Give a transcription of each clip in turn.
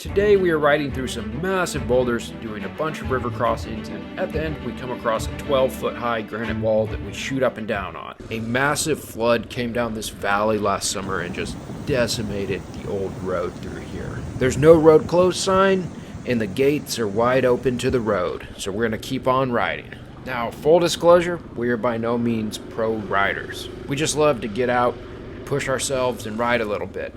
Today we are riding through some massive boulders, doing a bunch of river crossings, and at the end we come across a 12-foot high granite wall that we shoot up and down on. A massive flood came down this valley last summer and just decimated the old road through here. There's no road closed sign, and the gates are wide open to the road, so we're going to keep on riding. Now, full disclosure, we are by no means pro riders. We just love to get out, push ourselves, and ride a little bit.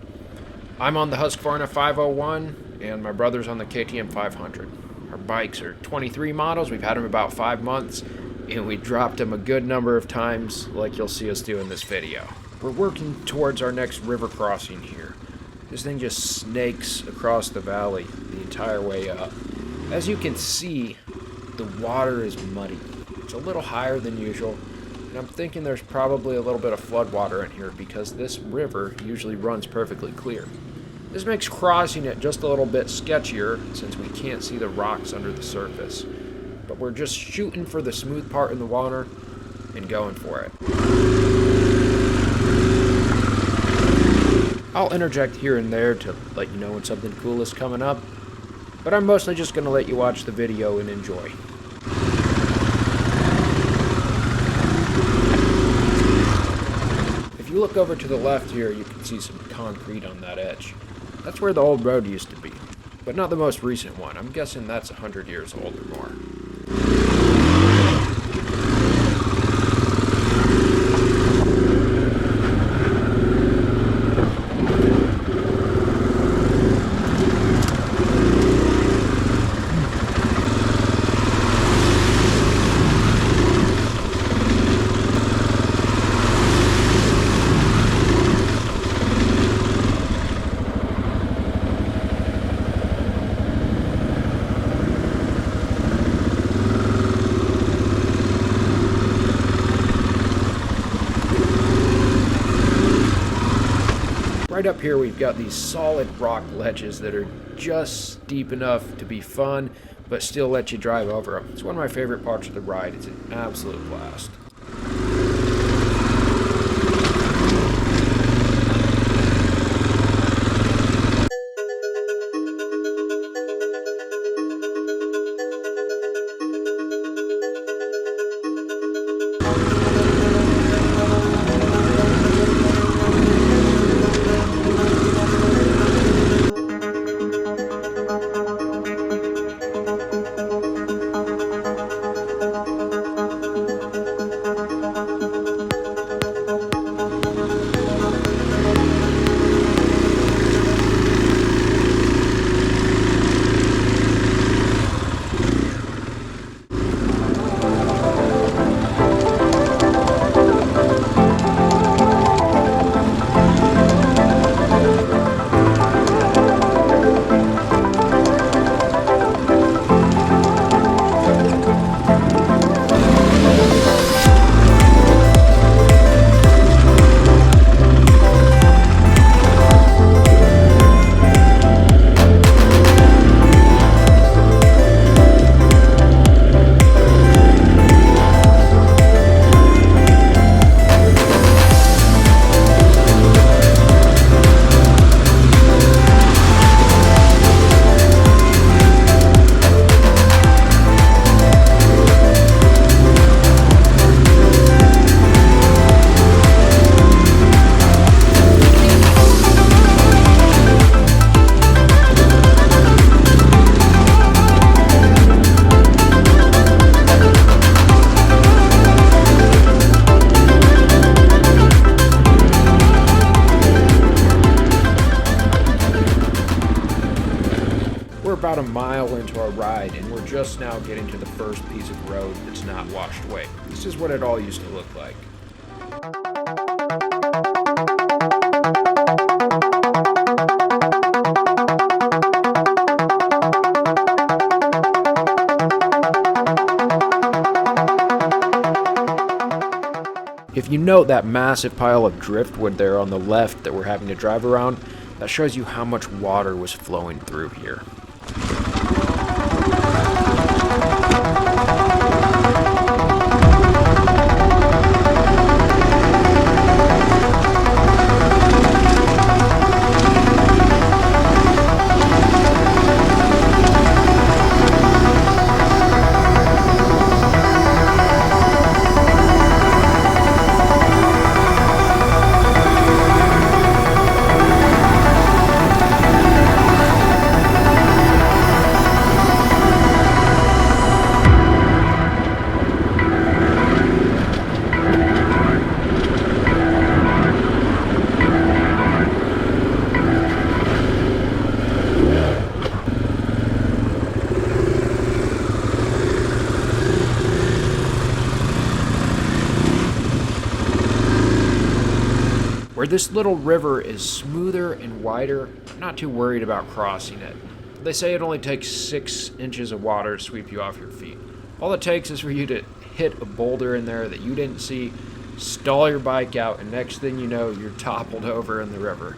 I'm on the Husqvarna 501, and my brother's on the KTM 500. Our bikes are 23 models. We've had them about 5 months, and we dropped them a good number of times, like you'll see us do in this video. We're working towards our next river crossing here. This thing just snakes across the valley the entire way up. As you can see, the water is muddy. It's a little higher than usual, and I'm thinking there's probably a little bit of flood water in here because this river usually runs perfectly clear. This makes crossing it just a little bit sketchier since we can't see the rocks under the surface. But we're just shooting for the smooth part in the water and going for it. I'll interject here and there to let you know when something cool is coming up, but I'm mostly just going to let you watch the video and enjoy. If you look over to the left here, you can see some concrete on that edge. That's where the old road used to be, but not the most recent one. I'm guessing that's 100 years old or more. Right up here we've got these solid rock ledges that are just steep enough to be fun, but still let you drive over them. It's one of my favorite parts of the ride. It's an absolute blast. We're about a mile into our ride, and we're just now getting to the first piece of road that's not washed away. This is what it all used to look like. If you note that massive pile of driftwood there on the left that we're having to drive around, that shows you how much water was flowing through here. Where this little river is smoother and wider, I'm not too worried about crossing it. They say it only takes 6 inches of water to sweep you off your feet. All it takes is for you to hit a boulder in there that you didn't see, stall your bike out, and next thing you know, you're toppled over in the river.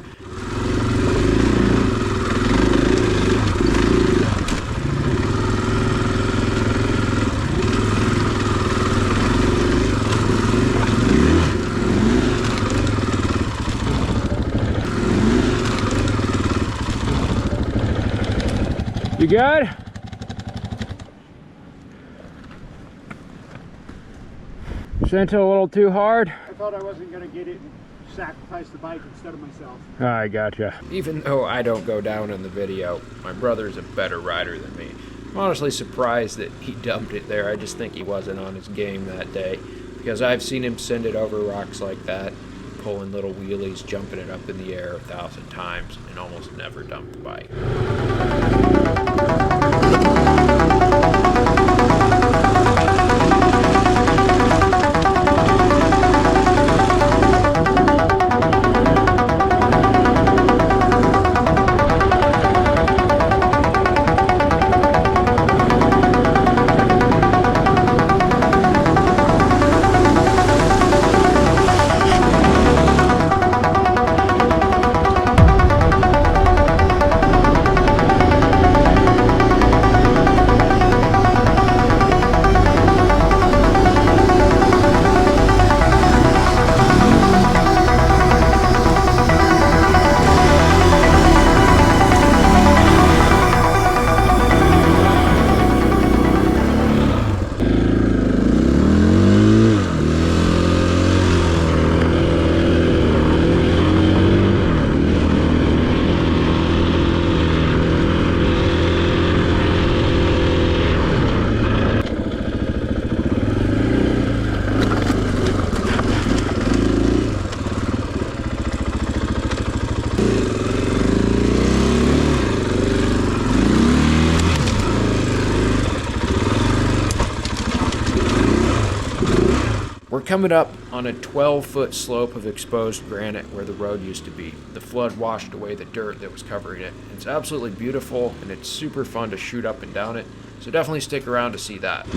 You good? Sent it a little too hard? I thought I wasn't going to get it and sacrifice the bike instead of myself. I gotcha. Even though I don't go down in the video, my brother's a better rider than me. I'm honestly surprised that he dumped it there. I just think he wasn't on his game that day, because I've seen him send it over rocks like that, pulling little wheelies, jumping it up in the air 1,000 times, and almost never dumped the bike. We're coming up on a 12-foot slope of exposed granite where the road used to be. The flood washed away the dirt that was covering it. It's absolutely beautiful, and it's super fun to shoot up and down it, so definitely stick around to see that.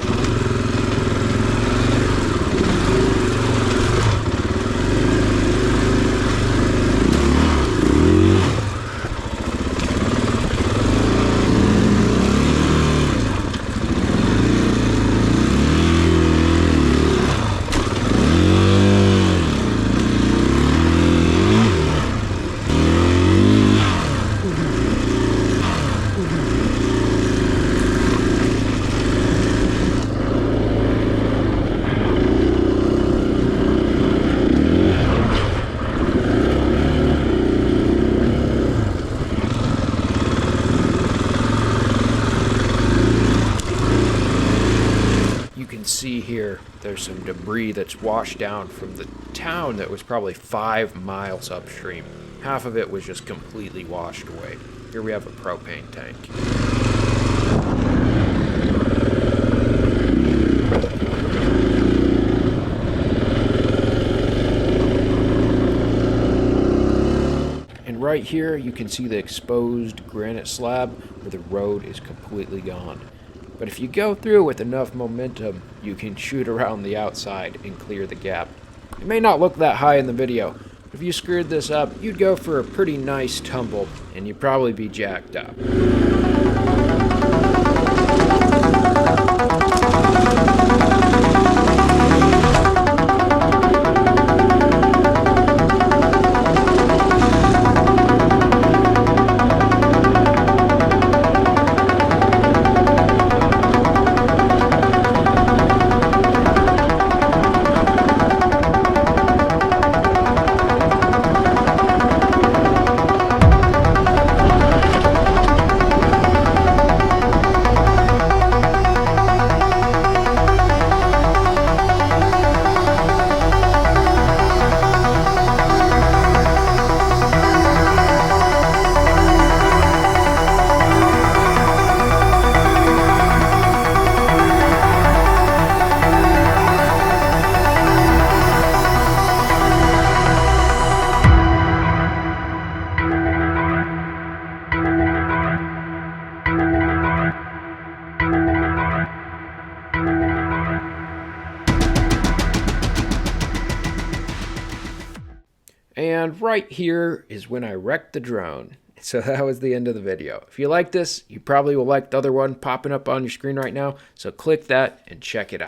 See here, there's some debris that's washed down from the town that was probably 5 miles upstream. Half of it was just completely washed away. Here we have a propane tank. And right here you can see the exposed granite slab where the road is completely gone. But if you go through with enough momentum, you can shoot around the outside and clear the gap. It may not look that high in the video, but if you screwed this up, you'd go for a pretty nice tumble, and you'd probably be jacked up. And right here is when I wrecked the drone. So that was the end of the video. If you like this, you probably will like the other one popping up on your screen right now. So click that and check it out.